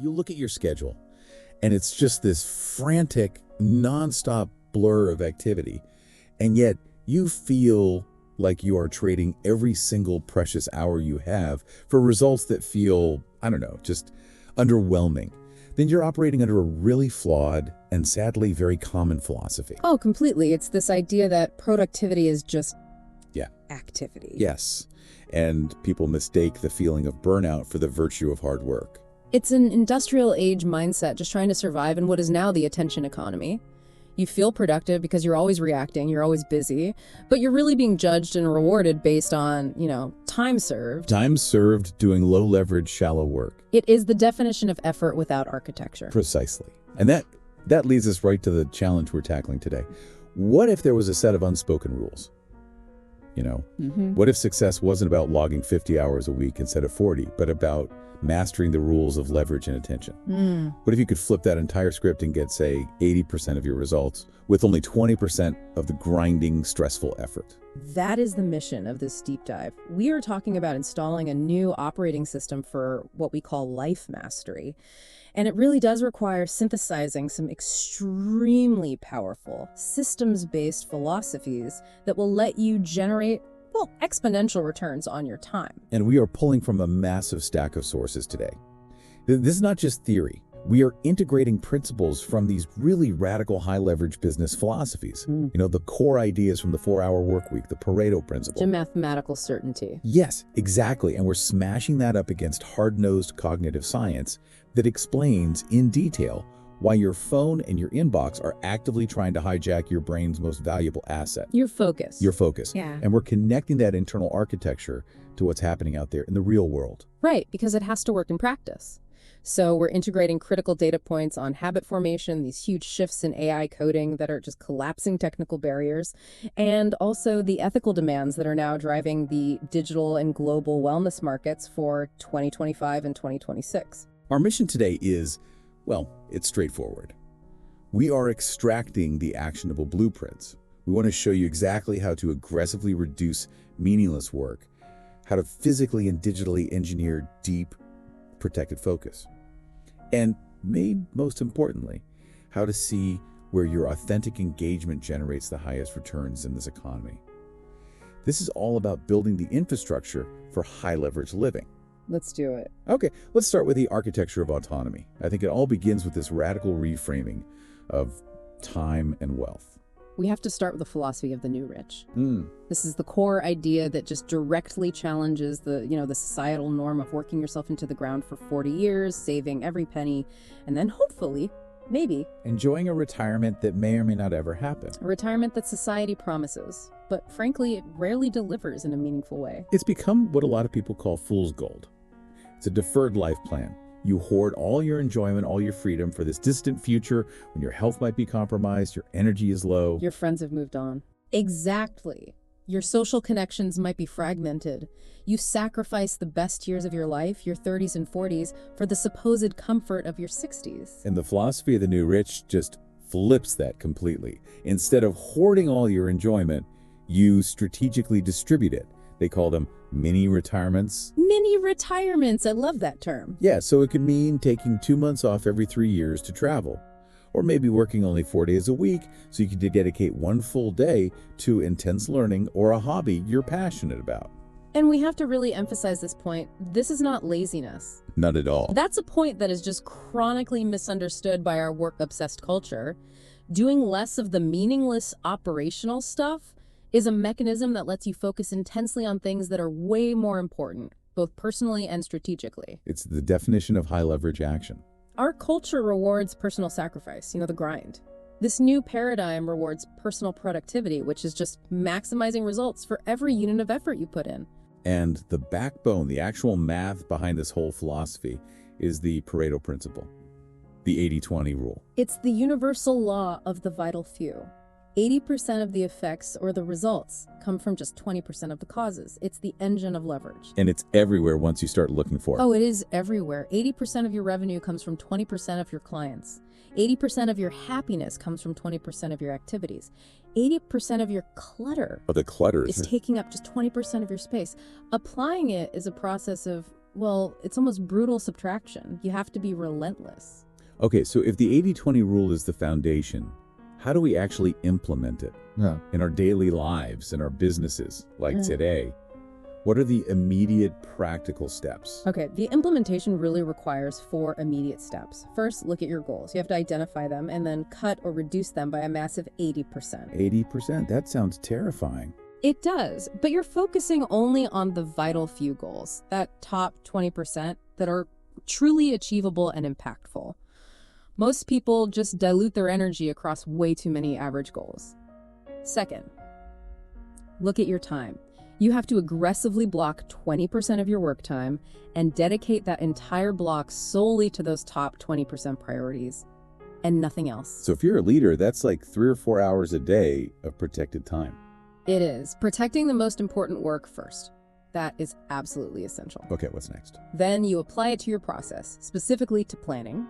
you look at your schedule, and it's just this frantic, nonstop blur of activity, and yet you feel like you are trading every single precious hour you have for results that feel, I don't know, just underwhelming, then you're operating under a really flawed and sadly very common philosophy. Oh, completely. It's this idea that productivity is just activity. Yes. And people mistake the feeling of burnout for the virtue of hard work. It's an industrial age mindset just trying to survive in what is now the attention economy. You feel productive because you're always reacting, you're always busy, but you're really being judged and rewarded based on, time served. Time served doing low leverage, shallow work. It is the definition of effort without architecture. Precisely. And that leads us right to the challenge we're tackling today. What if there was a set of unspoken rules? What if success wasn't about logging 50 hours a week instead of 40, but about mastering the rules of leverage and attention? What if you could flip that entire script and get, say, 80% of your results with only 20% of the grinding, stressful effort? That is the mission of this deep dive. We are talking about installing a new operating system for what we call life mastery. And it really does require synthesizing some extremely powerful systems-based philosophies that will let you generate, exponential returns on your time. And we are pulling from a massive stack of sources today. This is not just theory. We are integrating principles from these really radical high-leverage business philosophies. The core ideas from the 4-hour work week, the Pareto Principle. To mathematical certainty. Yes, exactly. And we're smashing that up against hard-nosed cognitive science that explains in detail why your phone and your inbox are actively trying to hijack your brain's most valuable asset. Your focus. Your focus. Yeah. And we're connecting that internal architecture to what's happening out there in the real world. Right, because it has to work in practice. So we're integrating critical data points on habit formation, these huge shifts in AI coding that are just collapsing technical barriers, and also the ethical demands that are now driving the digital and global wellness markets for 2025 and 2026. Our mission today is, it's straightforward. We are extracting the actionable blueprints. We want to show you exactly how to aggressively reduce meaningless work, how to physically and digitally engineer deep, protected focus, and most importantly, how to see where your authentic engagement generates the highest returns in this economy. This is all about building the infrastructure for high-leverage living. Let's do it. Okay, let's start with the architecture of autonomy. I think it all begins with this radical reframing of time and wealth. We have to start with the philosophy of the new rich. This is the core idea that just directly challenges the societal norm of working yourself into the ground for 40 years, saving every penny, and then hopefully, maybe, enjoying a retirement that may or may not ever happen. A retirement that society promises, but frankly, it rarely delivers in a meaningful way. It's become what a lot of people call fool's gold. It's a deferred life plan. You hoard all your enjoyment, all your freedom for this distant future when your health might be compromised, your energy is low. Your friends have moved on. Exactly. Your social connections might be fragmented. You sacrifice the best years of your life, your 30s and 40s, for the supposed comfort of your 60s. And the philosophy of the new rich just flips that completely. Instead of hoarding all your enjoyment, you strategically distribute it. They call them mini retirements. Mini retirements. I love that term. Yeah, so it could mean taking 2 months off every 3 years to travel. Or maybe working only 4 days a week so you can dedicate 1 full day to intense learning or a hobby you're passionate about. And we have to really emphasize this point. This is not laziness. Not at all. That's a point that is just chronically misunderstood by our work-obsessed culture. Doing less of the meaningless operational stuff is a mechanism that lets you focus intensely on things that are way more important, both personally and strategically. It's the definition of high leverage action. Our culture rewards personal sacrifice, the grind. This new paradigm rewards personal productivity, which is just maximizing results for every unit of effort you put in. And the backbone, the actual math behind this whole philosophy is the Pareto Principle, the 80-20 rule. It's the universal law of the vital few. 80% of the effects or the results come from just 20% of the causes. It's the engine of leverage. And it's everywhere once you start looking for it. Oh, it is everywhere. 80% of your revenue comes from 20% of your clients. 80% of your happiness comes from 20% of your activities. 80% of your clutter the clutter is taking up just 20% of your space. Applying it is a process of Well, it's almost brutal subtraction. You have to be relentless. Okay, so if the 80-20 rule is the foundation, how do we actually implement it in our daily lives, in our businesses, like today? What are the immediate practical steps? Okay, the implementation really requires 4 immediate steps. First, look at your goals. You have to identify them and then cut or reduce them by a massive 80%. 80%? That sounds terrifying. It does, but you're focusing only on the vital few goals, that top 20% that are truly achievable and impactful. Most people just dilute their energy across way too many average goals. Second, look at your time. You have to aggressively block 20% of your work time and dedicate that entire block solely to those top 20% priorities and nothing else. So if you're a leader, that's like 3 or 4 hours a day of protected time. It is. Protecting the most important work first. That is absolutely essential. Okay, what's next? Then you apply it to your process, specifically to planning.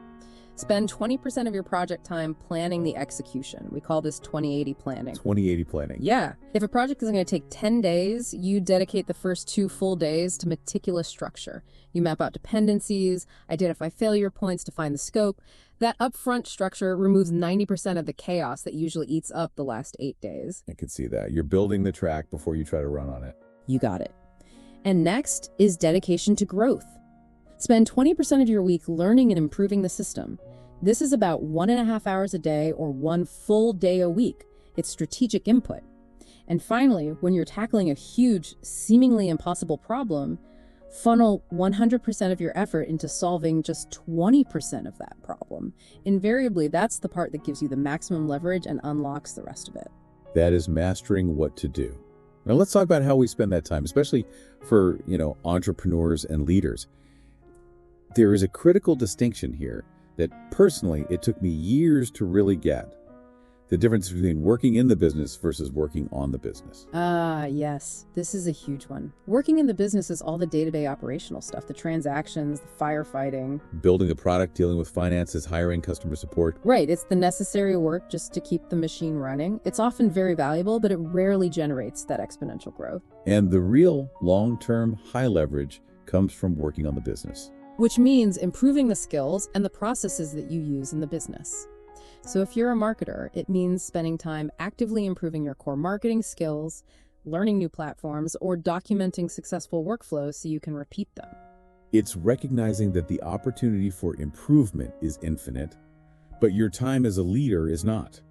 Spend 20% of your project time planning the execution. We call this 20/80 planning. 20/80 planning. Yeah. If a project is going to take 10 days, you dedicate the first 2 full days to meticulous structure. You map out dependencies, identify failure points, define the scope. That upfront structure removes 90% of the chaos that usually eats up the last 8 days. I can see that. You're building the track before you try to run on it. You got it. And next is dedication to growth. Spend 20% of your week learning and improving the system. This is about 1.5 hours a day or 1 full day a week. It's strategic input. And finally, when you're tackling a huge, seemingly impossible problem, funnel 100% of your effort into solving just 20% of that problem. Invariably, that's the part that gives you the maximum leverage and unlocks the rest of it. That is mastering what to do. Now let's talk about how we spend that time, especially for, entrepreneurs and leaders. There is a critical distinction here that personally it took me years to really get. The difference between working in the business versus working on the business. Yes. This is a huge one. Working in the business is all the day-to-day operational stuff, the transactions, the firefighting. Building the product, dealing with finances, hiring, customer support. Right. It's the necessary work just to keep the machine running. It's often very valuable, but it rarely generates that exponential growth. And the real long-term high leverage comes from working on the business. Which means improving the skills and the processes that you use in the business. So if you're a marketer, it means spending time actively improving your core marketing skills, learning new platforms, or documenting successful workflows so you can repeat them. It's recognizing that the opportunity for improvement is infinite, but your time as a leader is not.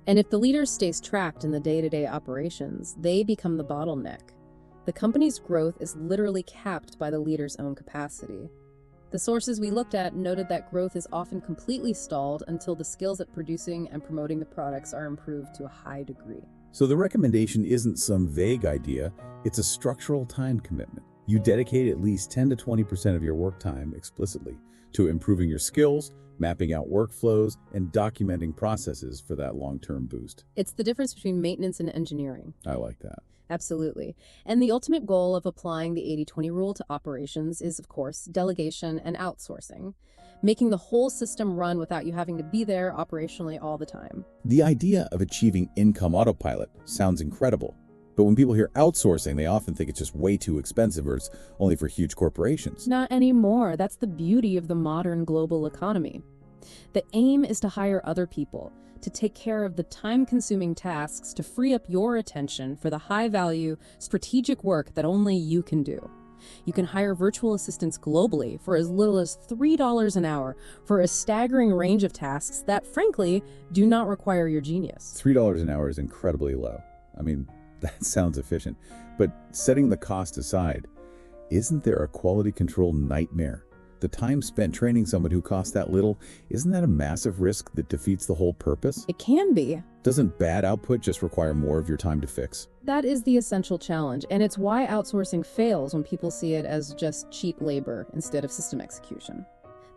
And if the leader stays trapped in the day-to-day operations, they become the bottleneck. The company's growth is literally capped by the leader's own capacity. The sources we looked at noted that growth is often completely stalled until the skills at producing and promoting the products are improved to a high degree. So the recommendation isn't some vague idea, it's a structural time commitment. You dedicate at least 10 to 20% of your work time explicitly to improving your skills, mapping out workflows, and documenting processes for that long-term boost. It's the difference between maintenance and engineering. I like that. Absolutely. And the ultimate goal of applying the 80-20 rule to operations is, of course, delegation and outsourcing, making the whole system run without you having to be there operationally all the time. The idea of achieving income autopilot sounds incredible, but when people hear outsourcing, they often think it's just way too expensive or it's only for huge corporations. Not anymore. That's the beauty of the modern global economy. The aim is to hire other people, to take care of the time-consuming tasks, to free up your attention for the high-value, strategic work that only you can do. You can hire virtual assistants globally for as little as $3 an hour for a staggering range of tasks that, frankly, do not require your genius. $3 an hour is incredibly low. I mean, that sounds efficient. But setting the cost aside, isn't there a quality control nightmare? The time spent training someone who costs that little, isn't that a massive risk that defeats the whole purpose? It can be. Doesn't bad output just require more of your time to fix? That is the essential challenge, and it's why outsourcing fails when people see it as just cheap labor instead of system execution.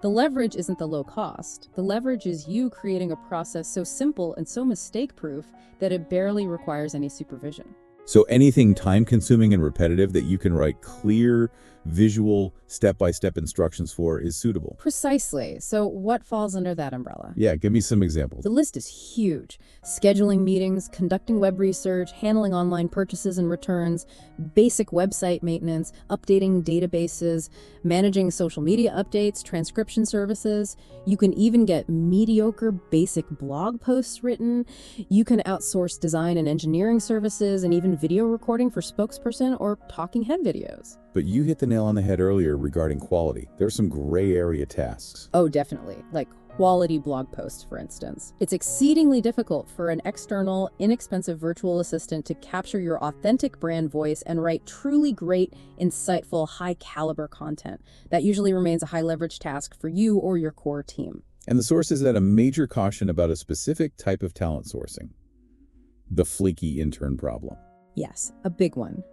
The leverage isn't the low cost. The leverage is you creating a process so simple and so mistake-proof that it barely requires any supervision. So anything time-consuming and repetitive that you can write clear, visual, step-by-step instructions for is suitable. Precisely. So what falls under that umbrella? Yeah, give me some examples. The list is huge. Scheduling meetings, conducting web research, handling online purchases and returns, basic website maintenance, updating databases, managing social media updates, transcription services. You can even get mediocre basic blog posts written. You can outsource design and engineering services and even video recording for spokesperson or talking head videos. But you hit the nail on the head earlier regarding quality. There are some gray area tasks. Oh, definitely. Like quality blog posts, for instance. It's exceedingly difficult for an external, inexpensive virtual assistant to capture your authentic brand voice and write truly great, insightful, high-caliber content. That usually remains a high-leverage task for you or your core team. And the source is at a major caution about a specific type of talent sourcing. The flaky intern problem. Yes, a big one.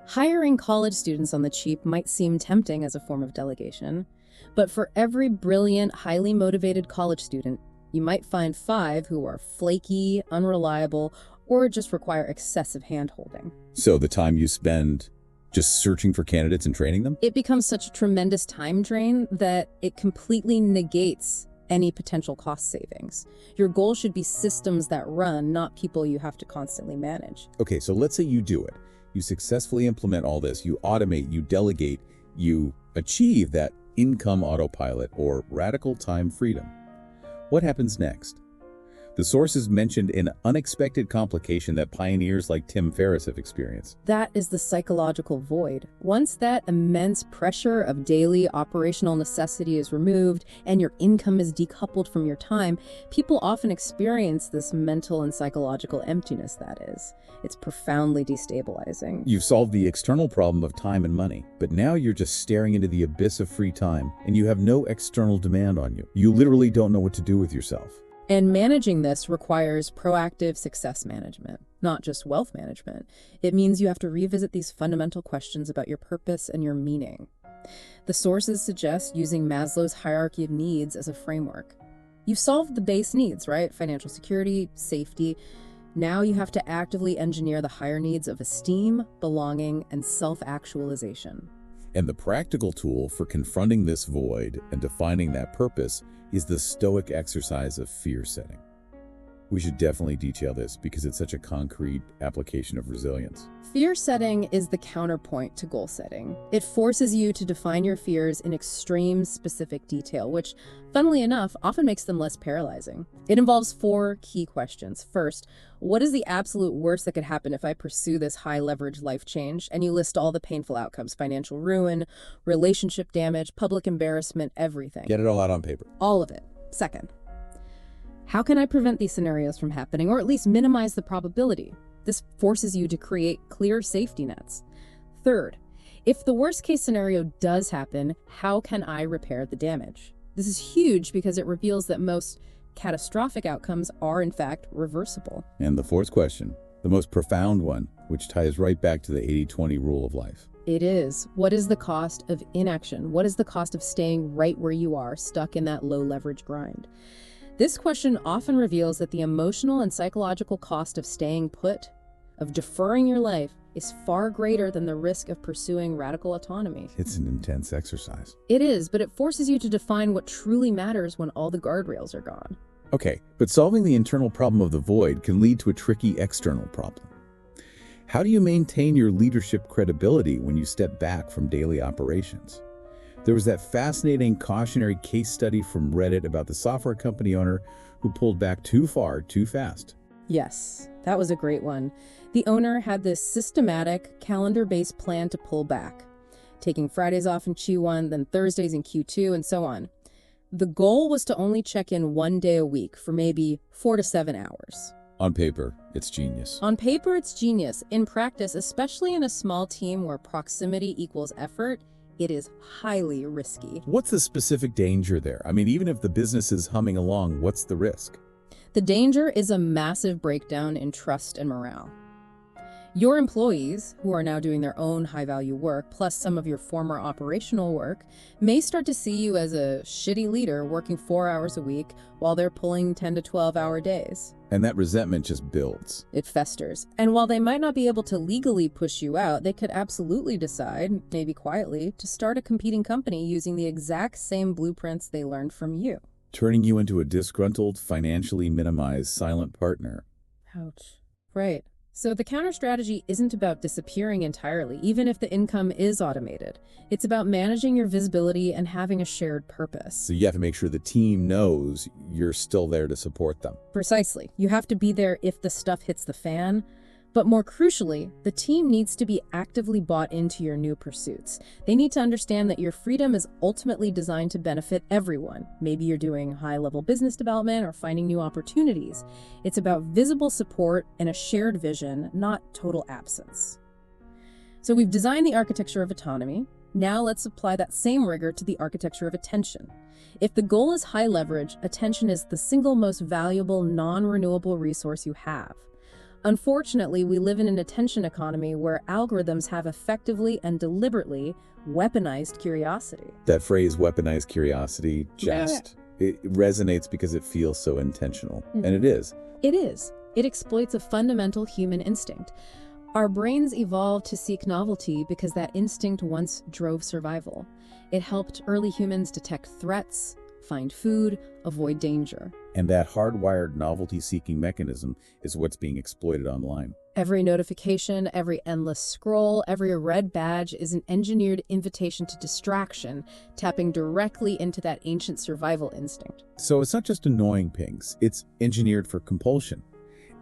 Hiring college students on the cheap might seem tempting as a form of delegation, but for every brilliant, highly motivated college student, you might find 5 who are flaky, unreliable, or just require excessive hand-holding. So the time you spend just searching for candidates and training them? It becomes such a tremendous time drain that it completely negates any potential cost savings. Your goal should be systems that run, not people you have to constantly manage. Okay, so let's say you do it. You successfully implement all this, you automate, you delegate, you achieve that income autopilot or radical time freedom. What happens next? The sources mentioned an unexpected complication that pioneers like Tim Ferriss have experienced. That is the psychological void. Once that immense pressure of daily operational necessity is removed and your income is decoupled from your time, people often experience this mental and psychological emptiness, that is. It's profoundly destabilizing. You've solved the external problem of time and money, but now you're just staring into the abyss of free time and you have no external demand on you. You literally don't know what to do with yourself. And managing this requires proactive success management, not just wealth management. It means you have to revisit these fundamental questions about your purpose and your meaning. The sources suggest using Maslow's hierarchy of needs as a framework. You've solved the base needs, right? Financial security, safety. Now you have to actively engineer the higher needs of esteem, belonging, and self-actualization. And the practical tool for confronting this void and defining that purpose is the Stoic exercise of fear setting. We should definitely detail this because it's such a concrete application of resilience. Fear setting is the counterpoint to goal setting. It forces you to define your fears in extreme specific detail, which, funnily enough, often makes them less paralyzing. It involves 4 key questions. First, what is the absolute worst that could happen if I pursue this high-leverage life change? And you list all the painful outcomes: financial ruin, relationship damage, public embarrassment, everything. Get it all out on paper. All of it. Second, how can I prevent these scenarios from happening, or at least minimize the probability? This forces you to create clear safety nets. Third, if the worst-case scenario does happen, how can I repair the damage? This is huge because it reveals that most catastrophic outcomes are, in fact, reversible. And the 4th question, the most profound one, which ties right back to the 80-20 rule of life. It is. What is the cost of inaction? What is the cost of staying right where you are, stuck in that low-leverage grind? This question often reveals that the emotional and psychological cost of staying put, of deferring your life, is far greater than the risk of pursuing radical autonomy. It's an intense exercise. It is, but it forces you to define what truly matters when all the guardrails are gone. Okay, but solving the internal problem of the void can lead to a tricky external problem. How do you maintain your leadership credibility when you step back from daily operations? There was that fascinating cautionary case study from Reddit about the software company owner who pulled back too far, too fast. Yes, that was a great one. The owner had this systematic, calendar-based plan to pull back, taking Fridays off in Q1, then Thursdays in Q2, and so on. The goal was to only check in 1 day a week for maybe 4 to 7 hours. On paper, it's genius. On paper, it's genius. In practice, especially in a small team where proximity equals effort, it is highly risky. What's the specific danger there? I mean, even if the business is humming along, what's the risk? The danger is a massive breakdown in trust and morale. Your employees, who are now doing their own high-value work, plus some of your former operational work, may start to see you as a shitty leader working 4 hours a week while they're pulling 10 to 12-hour days. And that resentment just builds. It festers. And while they might not be able to legally push you out, they could absolutely decide, maybe quietly, to start a competing company using the exact same blueprints they learned from you. Turning you into a disgruntled, financially minimized, silent partner. Ouch. Right. So the counter strategy isn't about disappearing entirely, even if the income is automated. It's about managing your visibility and having a shared purpose. So you have to make sure the team knows you're still there to support them. Precisely. You have to be there if the stuff hits the fan. But more crucially, the team needs to be actively bought into your new pursuits. They need to understand that your freedom is ultimately designed to benefit everyone. Maybe you're doing high-level business development or finding new opportunities. It's about visible support and a shared vision, not total absence. So we've designed the architecture of autonomy. Now let's apply that same rigor to the architecture of attention. If the goal is high leverage, attention is the single most valuable, non-renewable resource you have. Unfortunately, we live in an attention economy where algorithms have effectively and deliberately weaponized curiosity. That phrase, weaponized curiosity, it resonates because it feels so intentional. And it is. It is. It exploits a fundamental human instinct. Our brains evolved to seek novelty because that instinct once drove survival. It helped early humans detect threats, find food, avoid danger. And that hardwired novelty-seeking mechanism is what's being exploited online. Every notification, every endless scroll, every red badge is an engineered invitation to distraction, tapping directly into that ancient survival instinct. So it's not just annoying pings, it's engineered for compulsion.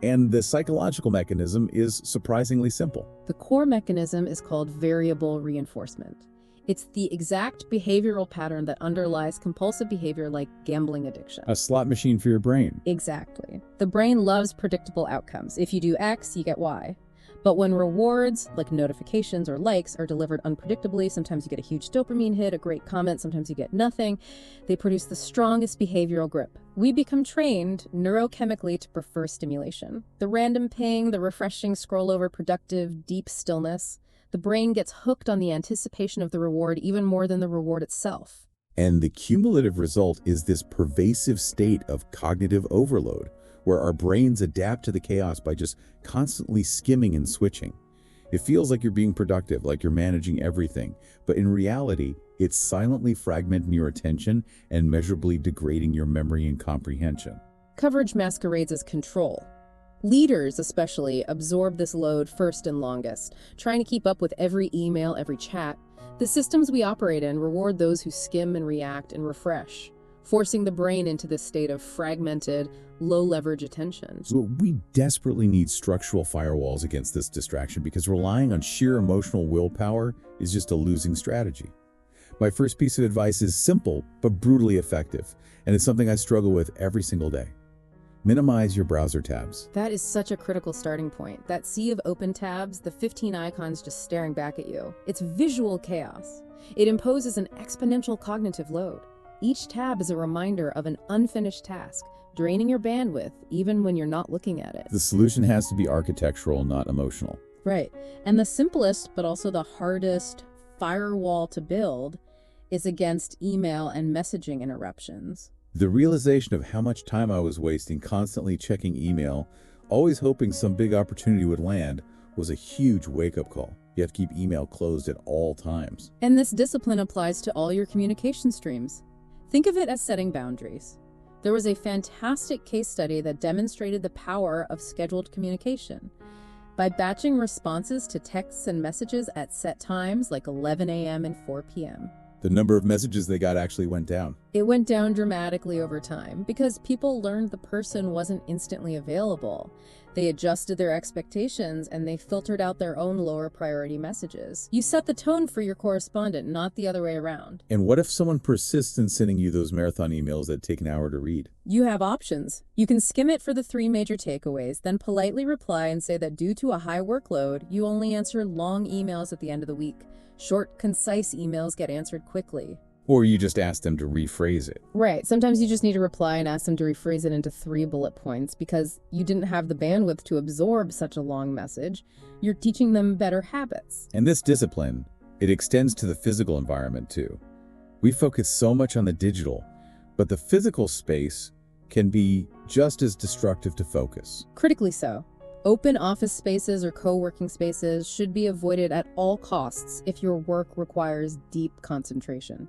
And the psychological mechanism is surprisingly simple. The core mechanism is called variable reinforcement. It's the exact behavioral pattern that underlies compulsive behavior like gambling addiction. A slot machine for your brain. Exactly. The brain loves predictable outcomes. If you do X, you get Y. But when rewards, like notifications or likes, are delivered unpredictably, sometimes you get a huge dopamine hit, a great comment, sometimes you get nothing, they produce the strongest behavioral grip. We become trained neurochemically to prefer stimulation. The random ping, the refreshing scroll over productive, deep stillness. The brain gets hooked on the anticipation of the reward even more than the reward itself. And the cumulative result is this pervasive state of cognitive overload, where our brains adapt to the chaos by just constantly skimming and switching. It feels like you're being productive, like you're managing everything, but in reality, it's silently fragmenting your attention and measurably degrading your memory and comprehension. Coverage masquerades as control. Leaders, especially, absorb this load first and longest, trying to keep up with every email, every chat. The systems we operate in reward those who skim and react and refresh, forcing the brain into this state of fragmented, low-leverage attention. So we desperately need structural firewalls against this distraction because relying on sheer emotional willpower is just a losing strategy. My first piece of advice is simple but brutally effective, and it's something I struggle with every single day. Minimize your browser tabs. That is such a critical starting point. That sea of open tabs, the 15 icons just staring back at you. It's visual chaos. It imposes an exponential cognitive load. Each tab is a reminder of an unfinished task, draining your bandwidth even when you're not looking at it. The solution has to be architectural, not emotional. Right. And the simplest, but also the hardest firewall to build is against email and messaging interruptions. The realization of how much time I was wasting constantly checking email, always hoping some big opportunity would land, was a huge wake-up call. You have to keep email closed at all times. And this discipline applies to all your communication streams. Think of it as setting boundaries. There was a fantastic case study that demonstrated the power of scheduled communication. By batching responses to texts and messages at set times like 11 a.m. and 4 p.m. The number of messages they got actually went down. It went down dramatically over time because people learned the person wasn't instantly available. They adjusted their expectations and they filtered out their own lower priority messages. You set the tone for your correspondent, not the other way around. And what if someone persists in sending you those marathon emails that take an hour to read? You have options. You can skim it for the 3 major takeaways, then politely reply and say that due to a high workload, you only answer long emails at the end of the week. Short, concise emails get answered quickly. Or you just ask them to rephrase it. Right. Sometimes you just need to reply and ask them to rephrase it into 3 bullet points because you didn't have the bandwidth to absorb such a long message. You're teaching them better habits. And this discipline, it extends to the physical environment too. We focus so much on the digital, but the physical space can be just as destructive to focus. Critically so. Open office spaces or co-working spaces should be avoided at all costs if your work requires deep concentration.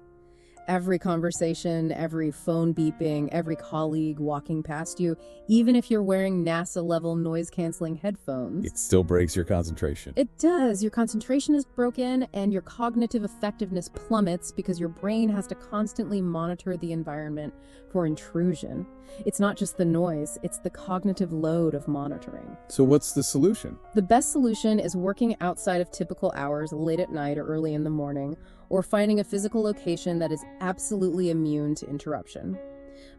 Every conversation, every phone beeping, every colleague walking past you, even if you're wearing NASA-level noise-canceling headphones. It still breaks your concentration. It does. Your concentration is broken and your cognitive effectiveness plummets because your brain has to constantly monitor the environment for intrusion. It's not just the noise, it's the cognitive load of monitoring. So what's the solution? The best solution is working outside of typical hours late at night or early in the morning, or finding a physical location that is absolutely immune to interruption.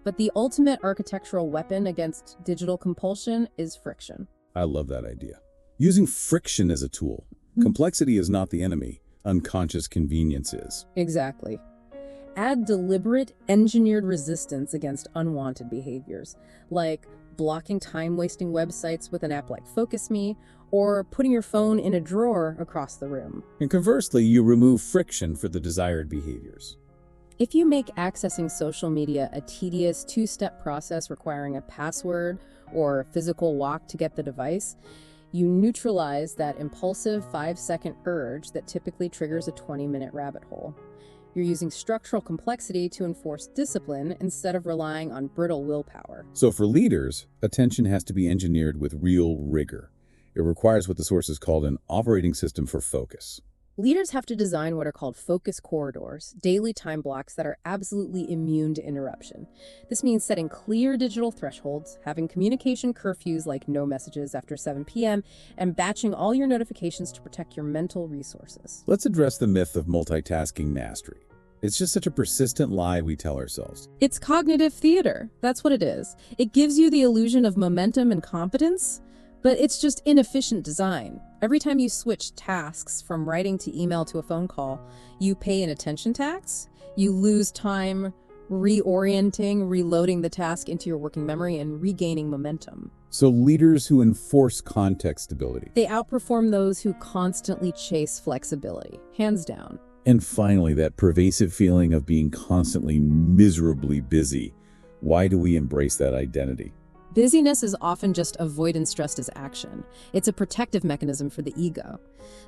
But the ultimate architectural weapon against digital compulsion is friction. I love that idea. Using friction as a tool. Complexity is not the enemy. Unconscious convenience is. Exactly. Add deliberate, engineered resistance against unwanted behaviors, like blocking time-wasting websites with an app like FocusMe, or putting your phone in a drawer across the room. And conversely, you remove friction for the desired behaviors. If you make accessing social media a tedious 2-step process requiring a password or physical walk to get the device, you neutralize that impulsive 5-second urge that typically triggers a 20-minute rabbit hole. You're using structural complexity to enforce discipline instead of relying on brittle willpower. So for leaders, attention has to be engineered with real rigor. It requires what the sources called an operating system for focus. Leaders have to design what are called focus corridors, daily time blocks that are absolutely immune to interruption. This means setting clear digital thresholds, having communication curfews like no messages after 7 p.m., and batching all your notifications to protect your mental resources. Let's address the myth of multitasking mastery. It's just such a persistent lie we tell ourselves. It's cognitive theater. That's what it is. It gives you the illusion of momentum and competence, but it's just inefficient design. Every time you switch tasks from writing to email to a phone call, you pay an attention tax. You lose time reorienting, reloading the task into your working memory, and regaining momentum. So leaders who enforce context stability. They outperform those who constantly chase flexibility, hands down. And finally, that pervasive feeling of being constantly miserably busy. Why do we embrace that identity? Busyness is often just avoidance dressed as action. It's a protective mechanism for the ego.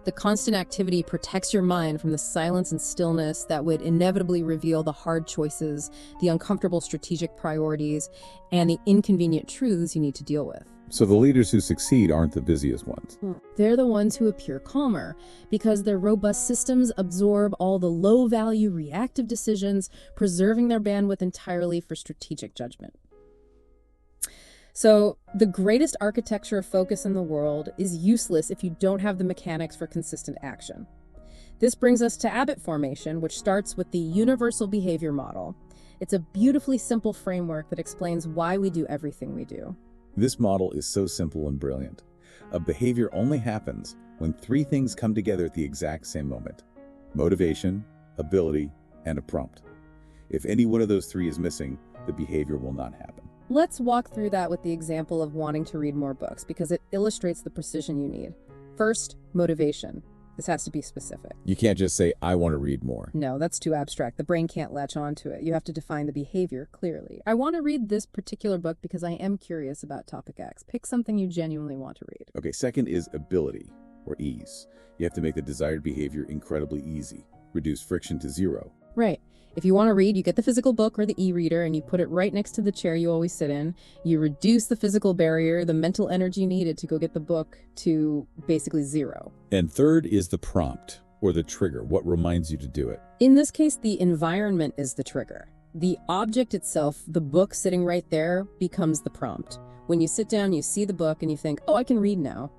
The constant activity protects your mind from the silence and stillness that would inevitably reveal the hard choices, the uncomfortable strategic priorities, and the inconvenient truths you need to deal with. So the leaders who succeed aren't the busiest ones. They're the ones who appear calmer because their robust systems absorb all the low-value reactive decisions, preserving their bandwidth entirely for strategic judgment. So, the greatest architecture of focus in the world is useless if you don't have the mechanics for consistent action. This brings us to habit formation, which starts with the universal behavior model. It's a beautifully simple framework that explains why we do everything we do. This model is so simple and brilliant. A behavior only happens when 3 things come together at the exact same moment: motivation, ability, and a prompt. If any one of those 3 is missing, the behavior will not happen. Let's walk through that with the example of wanting to read more books because it illustrates the precision you need. First, motivation. This has to be specific. You can't just say, I want to read more. No, that's too abstract. The brain can't latch onto it. You have to define the behavior clearly. I want to read this particular book because I am curious about topic X. Pick something you genuinely want to read. Okay, second is ability, or ease. You have to make the desired behavior incredibly easy. Reduce friction to 0. Right. If you want to read, you get the physical book or the e-reader and you put it right next to the chair you always sit in. You reduce the physical barrier, the mental energy needed to go get the book, to basically 0. And third is the prompt, or the trigger, what reminds you to do it. In this case, the environment is the trigger. The object itself, the book sitting right there, becomes the prompt. When you sit down, you see the book and you think, oh, I can read now.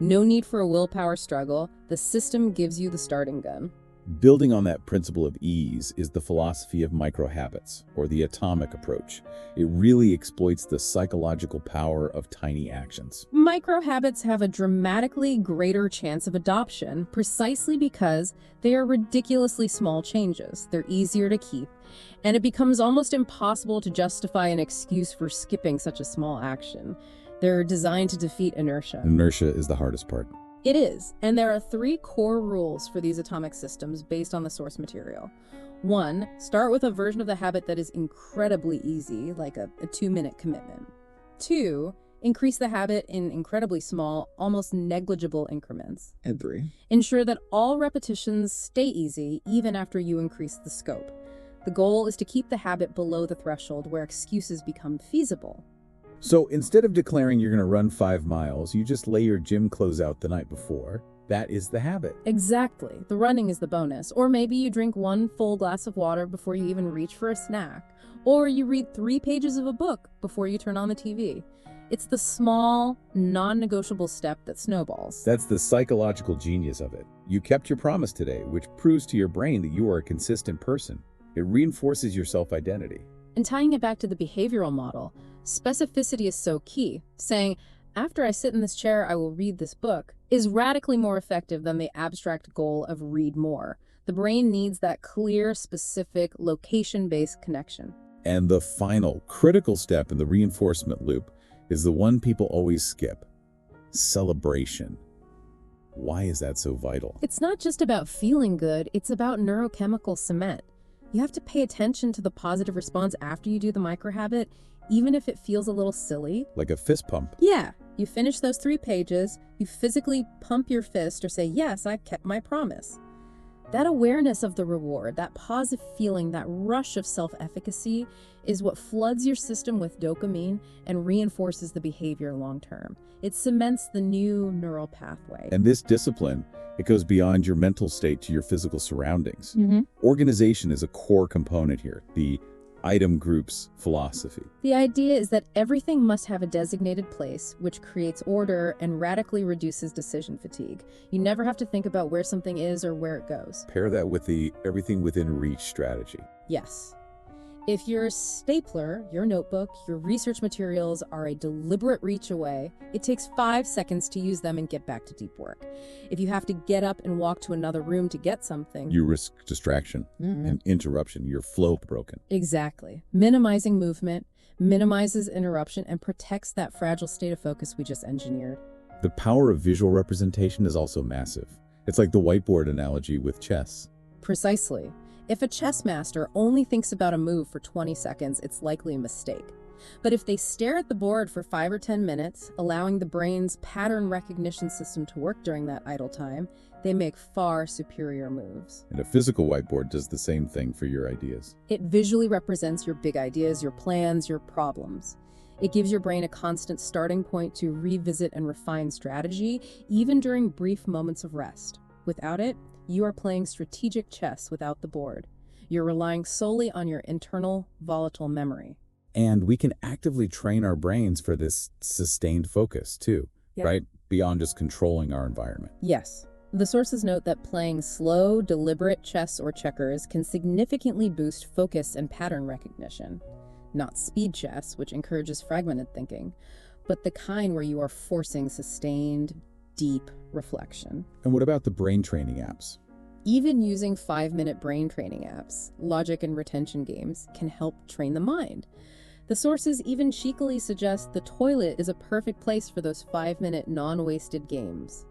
No need for a willpower struggle. The system gives you the starting gun. Building on that principle of ease is the philosophy of micro-habits, or the atomic approach. It really exploits the psychological power of tiny actions. Micro-habits have a dramatically greater chance of adoption precisely because they are ridiculously small changes. They're easier to keep, and it becomes almost impossible to justify an excuse for skipping such a small action. They're designed to defeat inertia. Inertia is the hardest part. It is, and there are 3 core rules for these atomic systems based on the source material. 1, start with a version of the habit that is incredibly easy, like a 2-minute commitment. 2, increase the habit in incredibly small, almost negligible increments. And 3, ensure that all repetitions stay easy even after you increase the scope. The goal is to keep the habit below the threshold where excuses become feasible. So instead of declaring you're going to run 5 miles, you just lay your gym clothes out the night before. That is the habit. Exactly. The running is the bonus. Or maybe you drink 1 full glass of water before you even reach for a snack. Or you read 3 pages of a book before you turn on the TV. It's the small, non-negotiable step that snowballs. That's the psychological genius of it. You kept your promise today, which proves to your brain that you are a consistent person. It reinforces your self-identity. And tying it back to the behavioral model, specificity is so key. Saying, after I sit in this chair, I will read this book, is radically more effective than the abstract goal of read more. The brain needs that clear, specific, location-based connection. And the final, critical step in the reinforcement loop is the one people always skip: celebration. Why is that so vital? It's not just about feeling good, it's about neurochemical cement. You have to pay attention to the positive response after you do the microhabit, even if it feels a little silly. Like a fist pump. Yeah, you finish those 3 pages, you physically pump your fist or say, yes, I kept my promise. That awareness of the reward, that positive feeling, that rush of self-efficacy is what floods your system with dopamine and reinforces the behavior long-term. It cements the new neural pathway. And this discipline, it goes beyond your mental state to your physical surroundings. Mm-hmm. Organization is a core component here, the item group's philosophy. The idea is that everything must have a designated place, which creates order and radically reduces decision fatigue. You never have to think about where something is or where it goes. Pair that with the everything within reach strategy. Yes. If your stapler, your notebook, your research materials are a deliberate reach away, it takes 5 seconds to use them and get back to deep work. If you have to get up and walk to another room to get something, You risk distraction and interruption, your flow broken. Exactly. Minimizing movement minimizes interruption and protects that fragile state of focus we just engineered. The power of visual representation is also massive. It's like the whiteboard analogy with chess. Precisely. If a chess master only thinks about a move for 20 seconds, it's likely a mistake. But if they stare at the board for 5 or 10 minutes, allowing the brain's pattern recognition system to work during that idle time, they make far superior moves. And a physical whiteboard does the same thing for your ideas. It visually represents your big ideas, your plans, your problems. It gives your brain a constant starting point to revisit and refine strategy, even during brief moments of rest. Without it, you are playing strategic chess without the board. You're relying solely on your internal, volatile memory. And we can actively train our brains for this sustained focus too, right? Beyond just controlling our environment. Yes. The sources note that playing slow, deliberate chess or checkers can significantly boost focus and pattern recognition. Not speed chess, which encourages fragmented thinking, but the kind where you are forcing sustained, deep reflection. And what about the brain training apps? Even using 5-minute brain training apps, logic and retention games, can help train the mind. The sources even cheekily suggest the toilet is a perfect place for those 5-minute non-wasted games.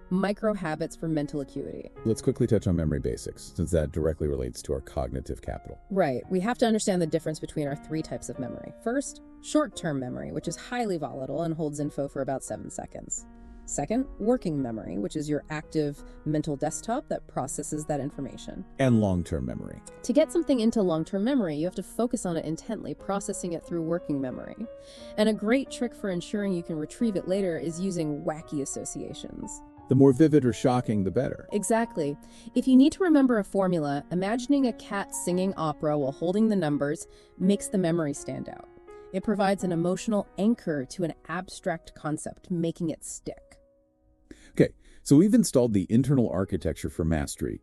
Micro habits for mental acuity. Let's quickly touch on memory basics, since that directly relates to our cognitive capital. Right. We have to understand the difference between our 3 types of memory. First, short-term memory, which is highly volatile and holds info for about 7 seconds. Second, working memory, which is your active mental desktop that processes that information. And long-term memory. To get something into long-term memory, you have to focus on it intently, processing it through working memory. And a great trick for ensuring you can retrieve it later is using wacky associations. The more vivid or shocking, the better. Exactly. If you need to remember a formula, imagining a cat singing opera while holding the numbers makes the memory stand out. It provides an emotional anchor to an abstract concept, making it stick. Okay, so we've installed the internal architecture for mastery,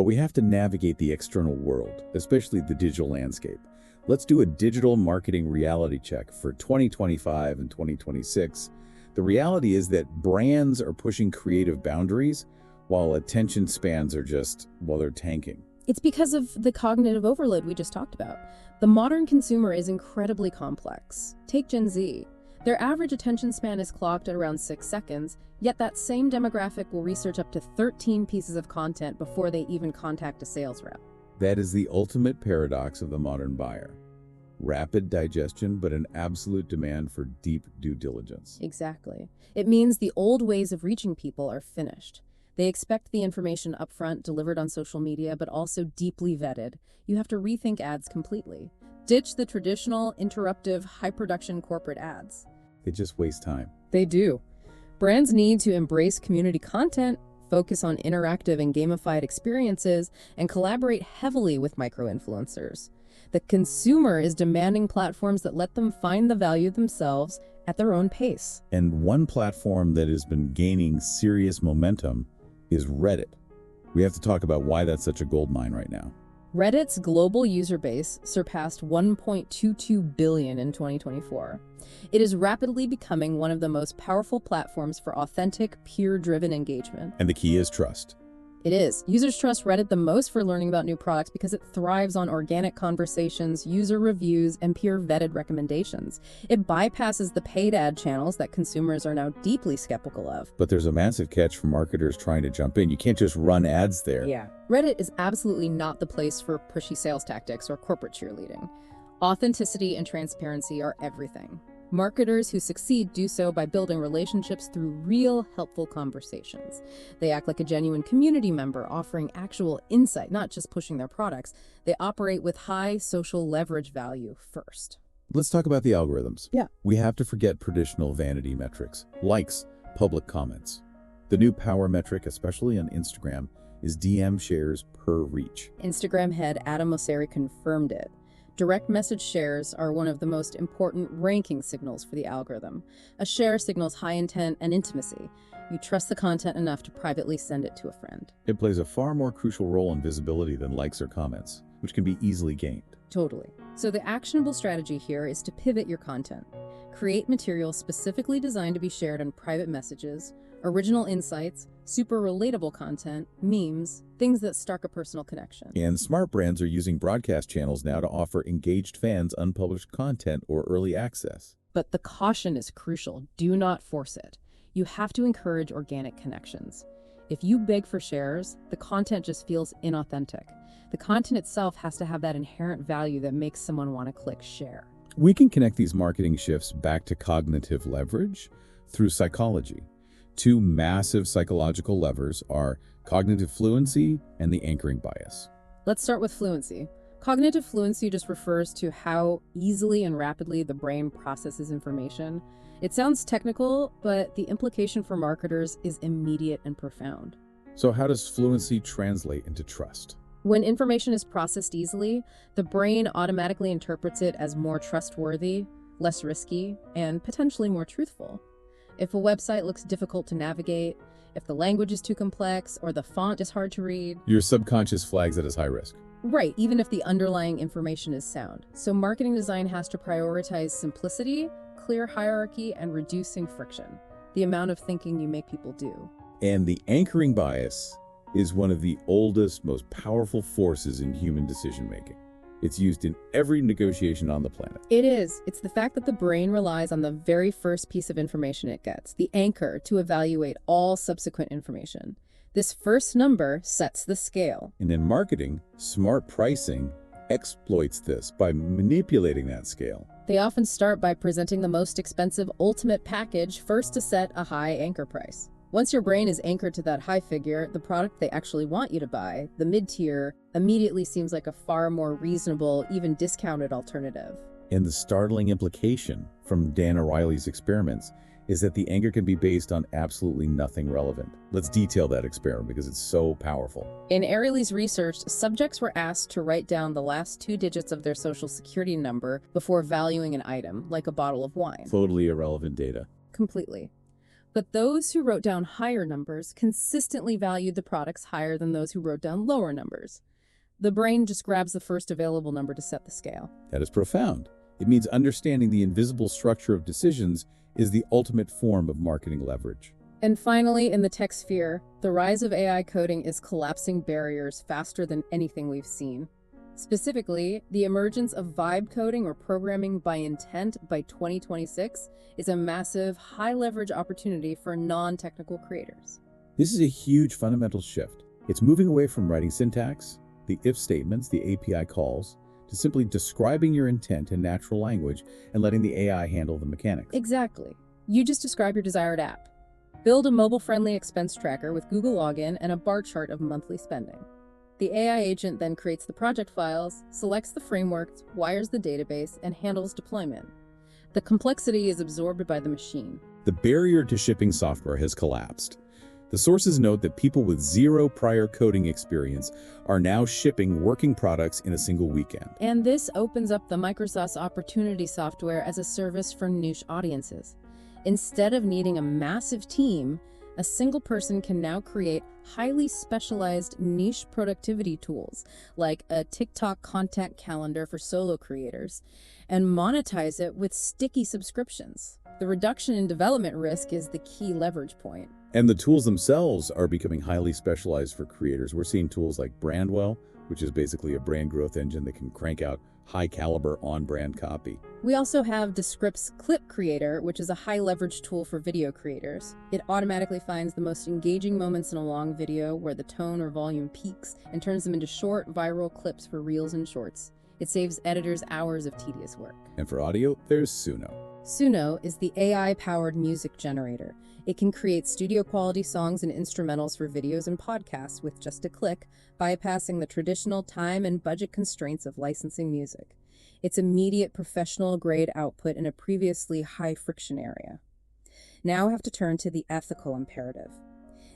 But we have to navigate the external world, especially the digital landscape. Let's do a digital marketing reality check for 2025 and 2026. The reality is that brands are pushing creative boundaries while attention spans are they're tanking. It's because of the cognitive overload we just talked about. The modern consumer is incredibly complex. Take Gen Z. Their average attention span is clocked at around 6 seconds, yet that same demographic will research up to 13 pieces of content before they even contact a sales rep. That is the ultimate paradox of the modern buyer. Rapid digestion, but an absolute demand for deep due diligence. Exactly. It means the old ways of reaching people are finished. They expect the information upfront, delivered on social media, but also deeply vetted. You have to rethink ads completely. Ditch the traditional, interruptive, high-production corporate ads. They just waste time. They do. Brands need to embrace community content, focus on interactive and gamified experiences, and collaborate heavily with micro-influencers. The consumer is demanding platforms that let them find the value themselves at their own pace. And one platform that has been gaining serious momentum is Reddit. We have to talk about why that's such a goldmine right now. Reddit's global user base surpassed 1.22 billion in 2024. It is rapidly becoming one of the most powerful platforms for authentic, peer-driven engagement. And the key is trust. It is. Users trust Reddit the most for learning about new products because it thrives on organic conversations, user reviews, and peer-vetted recommendations. It bypasses the paid ad channels that consumers are now deeply skeptical of. But there's a massive catch for marketers trying to jump in. You can't just run ads there. Yeah. Reddit is absolutely not the place for pushy sales tactics or corporate cheerleading. Authenticity and transparency are everything. Marketers who succeed do so by building relationships through real, helpful conversations. They act like a genuine community member, offering actual insight, not just pushing their products. They operate with high social leverage value first. Let's talk about the algorithms. Yeah. We have to forget traditional vanity metrics, likes, public comments. The new power metric, especially on Instagram, is DM shares per reach. Instagram head Adam Mosseri confirmed it. Direct message shares are one of the most important ranking signals for the algorithm. A share signals high intent and intimacy. You trust the content enough to privately send it to a friend. It plays a far more crucial role in visibility than likes or comments, which can be easily gained. Totally. So the actionable strategy here is to pivot your content. Create material specifically designed to be shared in private messages, original insights, super relatable content, memes, things that spark a personal connection. And smart brands are using broadcast channels now to offer engaged fans unpublished content or early access. But the caution is crucial. Do not force it. You have to encourage organic connections. If you beg for shares, the content just feels inauthentic. The content itself has to have that inherent value that makes someone want to click share. We can connect these marketing shifts back to cognitive leverage through psychology. Two massive psychological levers are cognitive fluency and the anchoring bias. Let's start with fluency. Cognitive fluency just refers to how easily and rapidly the brain processes information. It sounds technical, but the implication for marketers is immediate and profound. So how does fluency translate into trust? When information is processed easily, the brain automatically interprets it as more trustworthy, less risky, and potentially more truthful. If a website looks difficult to navigate, if the language is too complex, or the font is hard to read, Your subconscious flags it as high risk. right, even if the underlying information is sound. So marketing design has to prioritize simplicity, clear hierarchy, and reducing friction, the amount of thinking you make people do. And the anchoring bias is one of the oldest, most powerful forces in human decision-making. It's used in every negotiation on the planet. It is. It's the fact that the brain relies on the very first piece of information it gets, the anchor, to evaluate all subsequent information. This first number sets the scale. And in marketing, smart pricing exploits this by manipulating that scale. They often start by presenting the most expensive ultimate package first to set a high anchor price. Once your brain is anchored to that high figure, the product they actually want you to buy, the mid-tier, immediately seems like a far more reasonable, even discounted alternative. And the startling implication from Dan O'Reilly's experiments is that the anchor can be based on absolutely nothing relevant. Let's detail that experiment because it's so powerful. In O'Reilly's research, subjects were asked to write down the last 2 digits of their social security number before valuing an item, like a bottle of wine. Totally irrelevant data. Completely. But those who wrote down higher numbers consistently valued the products higher than those who wrote down lower numbers. The brain just grabs the first available number to set the scale. That is profound. It means understanding the invisible structure of decisions is the ultimate form of marketing leverage. And finally, in the tech sphere, the rise of AI coding is collapsing barriers faster than anything we've seen. Specifically, the emergence of vibe coding or programming by intent by 2026 is a massive, high-leverage opportunity for non-technical creators. This is a huge fundamental shift. It's moving away from writing syntax, the if statements, the API calls, to simply describing your intent in natural language and letting the AI handle the mechanics. Exactly. You just describe your desired app. Build a mobile-friendly expense tracker with Google Login and a bar chart of monthly spending. The AI agent then creates the project files, selects the frameworks, wires the database, and handles deployment. The complexity is absorbed by the machine. The barrier to shipping software has collapsed. The sources note that people with zero prior coding experience are now shipping working products in a single weekend. And this opens up the Microsoft's opportunity software as a service for niche audiences. Instead of needing a massive team, a single person can now create highly specialized niche productivity tools like a TikTok content calendar for solo creators and monetize it with sticky subscriptions. The reduction in development risk is the key leverage point. And the tools themselves are becoming highly specialized for creators. We're seeing tools like Brandwell, which is basically a brand growth engine that can crank out high-caliber on-brand copy. We also have Descript's Clip Creator, which is a high-leverage tool for video creators. It automatically finds the most engaging moments in a long video where the tone or volume peaks and turns them into short, viral clips for reels and shorts. It saves editors hours of tedious work. And for audio, there's Suno. Suno is the AI-powered music generator. It can create studio-quality songs and instrumentals for videos and podcasts with just a click, bypassing the traditional time and budget constraints of licensing music. It's immediate professional-grade output in a previously high-friction area. Now I have to turn to the ethical imperative.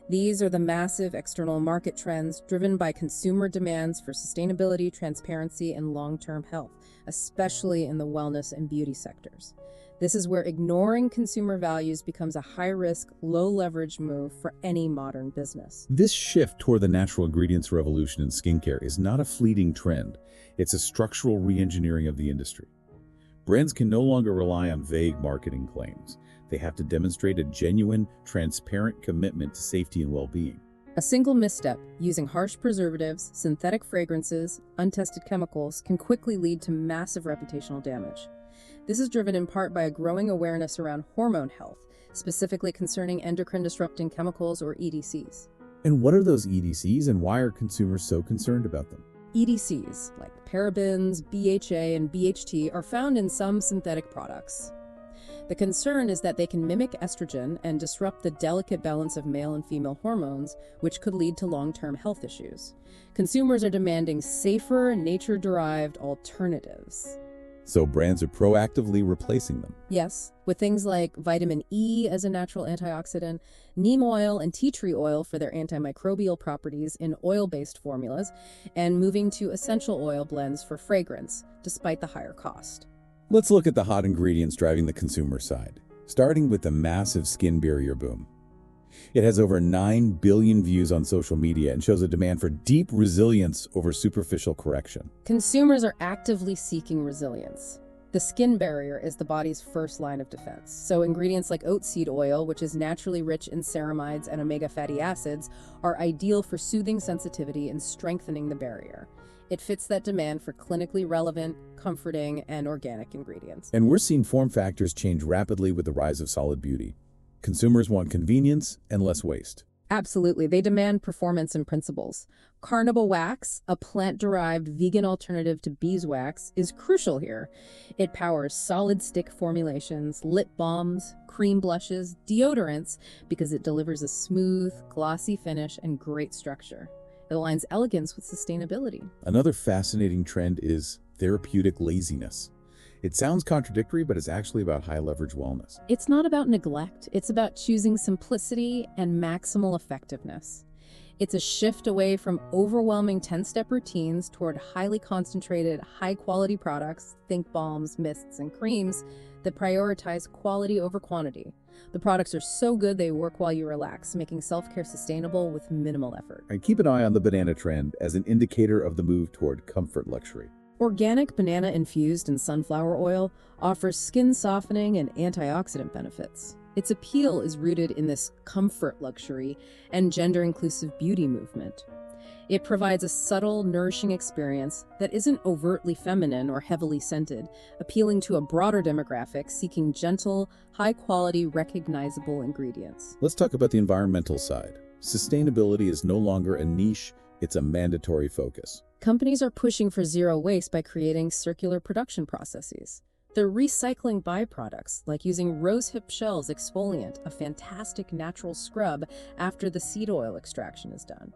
These are the massive external market trends driven by consumer demands for sustainability, transparency, and long-term health, especially in the wellness and beauty sectors. This is where ignoring consumer values becomes a high-risk, low-leverage move for any modern business. This shift toward the natural ingredients revolution in skincare is not a fleeting trend. It's a structural re-engineering of the industry. Brands can no longer rely on vague marketing claims. They have to demonstrate a genuine, transparent commitment to safety and well-being. A single misstep, using harsh preservatives, synthetic fragrances, untested chemicals, can quickly lead to massive reputational damage. This is driven in part by a growing awareness around hormone health, specifically concerning endocrine-disrupting chemicals or EDCs. And what are those EDCs and why are consumers so concerned about them? EDCs, like parabens, BHA, and BHT, are found in some synthetic products. The concern is that they can mimic estrogen and disrupt the delicate balance of male and female hormones, which could lead to long-term health issues. Consumers are demanding safer, nature-derived alternatives. So brands are proactively replacing them. Yes, with things like vitamin E as a natural antioxidant, neem oil and tea tree oil for their antimicrobial properties in oil-based formulas, and moving to essential oil blends for fragrance, despite the higher cost. Let's look at the hot ingredients driving the consumer side, starting with the massive skin barrier boom. It has over 9 billion views on social media and shows a demand for deep resilience over superficial correction. Consumers are actively seeking resilience. The skin barrier is the body's first line of defense, so ingredients like oat seed oil, which is naturally rich in ceramides and omega fatty acids, are ideal for soothing sensitivity and strengthening the barrier. It fits that demand for clinically relevant, comforting, and organic ingredients. And we're seeing form factors change rapidly with the rise of solid beauty. Consumers want convenience and less waste. Absolutely. They demand performance and principles. Carnival wax, a plant-derived vegan alternative to beeswax, is crucial here. It powers solid stick formulations, lip balms, cream blushes, deodorants, because it delivers a smooth, glossy finish and great structure. It aligns elegance with sustainability. Another fascinating trend is therapeutic laziness. It sounds contradictory, but it's actually about high-leverage wellness. It's not about neglect. It's about choosing simplicity and maximal effectiveness. It's a shift away from overwhelming 10-step routines toward highly concentrated, high-quality products, think balms, mists, and creams, that prioritize quality over quantity. The products are so good they work while you relax, making self-care sustainable with minimal effort. And keep an eye on the banana trend as an indicator of the move toward comfort luxury. Organic banana infused in sunflower oil offers skin softening and antioxidant benefits. Its appeal is rooted in this comfort luxury and gender-inclusive beauty movement. It provides a subtle, nourishing experience that isn't overtly feminine or heavily scented, appealing to a broader demographic seeking gentle, high-quality, recognizable ingredients. Let's talk about the environmental side. Sustainability is no longer a niche, it's a mandatory focus. Companies are pushing for zero waste by creating circular production processes. They're recycling byproducts, like using rosehip shells exfoliant, a fantastic natural scrub after the seed oil extraction is done.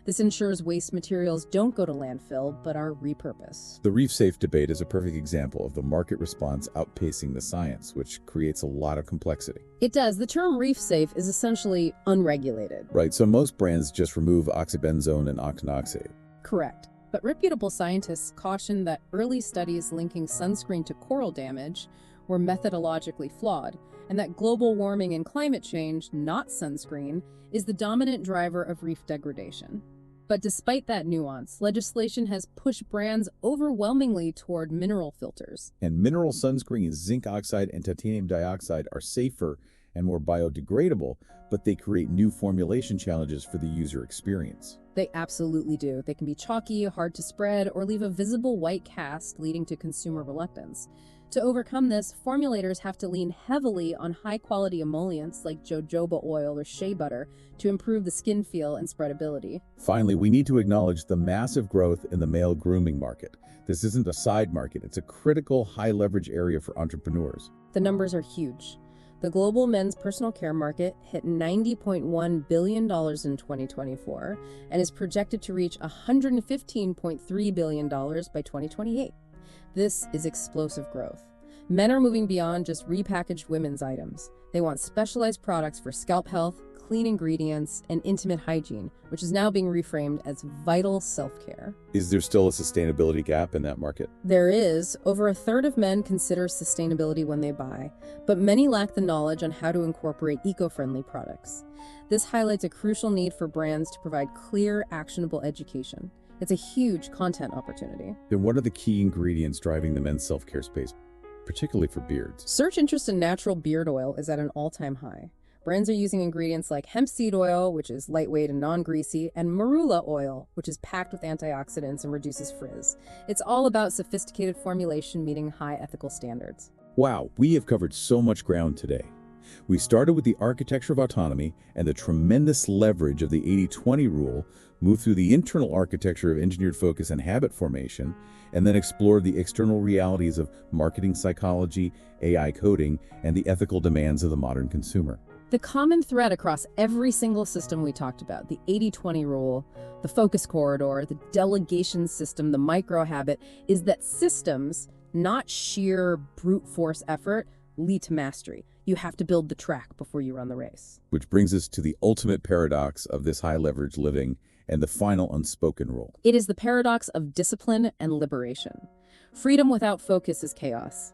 This ensures waste materials don't go to landfill, but are repurposed. The reef-safe debate is a perfect example of the market response outpacing the science, which creates a lot of complexity. It does. The term reef-safe is essentially unregulated. Right, so most brands just remove oxybenzone and octinoxate. Correct. But reputable scientists caution that early studies linking sunscreen to coral damage were methodologically flawed, and that global warming and climate change, not sunscreen, is the dominant driver of reef degradation. But despite that nuance, legislation has pushed brands overwhelmingly toward mineral filters. And mineral sunscreen, zinc oxide and titanium dioxide are safer and more biodegradable, but they create new formulation challenges for the user experience. They absolutely do. They can be chalky, hard to spread, or leave a visible white cast, leading to consumer reluctance. To overcome this, formulators have to lean heavily on high-quality emollients like jojoba oil or shea butter to improve the skin feel and spreadability. Finally, we need to acknowledge the massive growth in the male grooming market. This isn't a side market, it's a critical, high-leverage area for entrepreneurs. The numbers are huge. The global men's personal care market hit $90.1 billion in 2024 and is projected to reach $115.3 billion by 2028. This is explosive growth. Men are moving beyond just repackaged women's items. They want specialized products for scalp health, clean ingredients, and intimate hygiene, which is now being reframed as vital self-care. Is there still a sustainability gap in that market? There is. Over a third of men consider sustainability when they buy, but many lack the knowledge on how to incorporate eco-friendly products. This highlights a crucial need for brands to provide clear, actionable education. It's a huge content opportunity. Then what are the key ingredients driving the men's self-care space, particularly for beards? Search interest in natural beard oil is at an all-time high. Brands are using ingredients like hemp seed oil, which is lightweight and non-greasy, and marula oil, which is packed with antioxidants and reduces frizz. It's all about sophisticated formulation meeting high ethical standards. Wow, we have covered so much ground today. We started with the architecture of autonomy and the tremendous leverage of the 80-20 rule, moved through the internal architecture of engineered focus and habit formation, and then explored the external realities of marketing psychology, AI coding, and the ethical demands of the modern consumer. The common thread across every single system we talked about, the 80-20 rule, the focus corridor, the delegation system, the micro habit, is that systems, not sheer brute force effort, lead to mastery. You have to build the track before you run the race. Which brings us to the ultimate paradox of this high leverage living and the final unspoken rule. It is the paradox of discipline and liberation. Freedom without focus is chaos.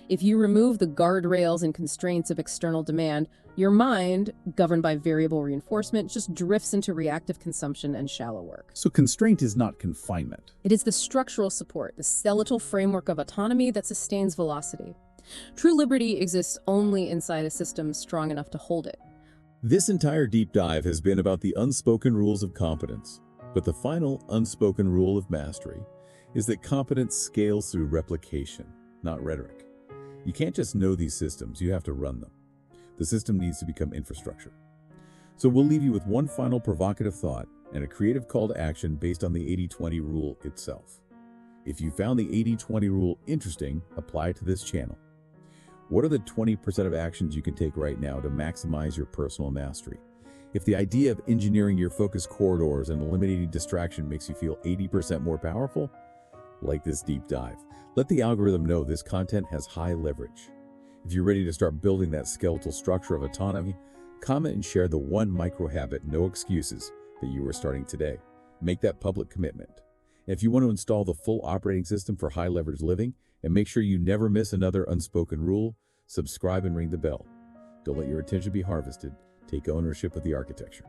If you remove the guardrails and constraints of external demand, your mind, governed by variable reinforcement, just drifts into reactive consumption and shallow work. So constraint is not confinement. It is the structural support, the skeletal framework of autonomy that sustains velocity. True liberty exists only inside a system strong enough to hold it. This entire deep dive has been about the unspoken rules of competence. But the final unspoken rule of mastery is that competence scales through replication, not rhetoric. You can't just know these systems, you have to run them. The system needs to become infrastructure. So we'll leave you with one final provocative thought and a creative call to action based on the 80-20 rule itself. If you found the 80-20 rule interesting, apply it to this channel. What are the 20% of actions you can take right now to maximize your personal mastery? If the idea of engineering your focus corridors and eliminating distraction makes you feel 80% more powerful, like this deep dive, let the algorithm know this content has high leverage. If you're ready to start building that skeletal structure of autonomy, comment and share the one micro habit, no excuses, that you are starting today. Make that public commitment. And if you want to install the full operating system for high leverage living and make sure you never miss another unspoken rule, subscribe and ring the bell. Don't let your attention be harvested. Take ownership of the architecture.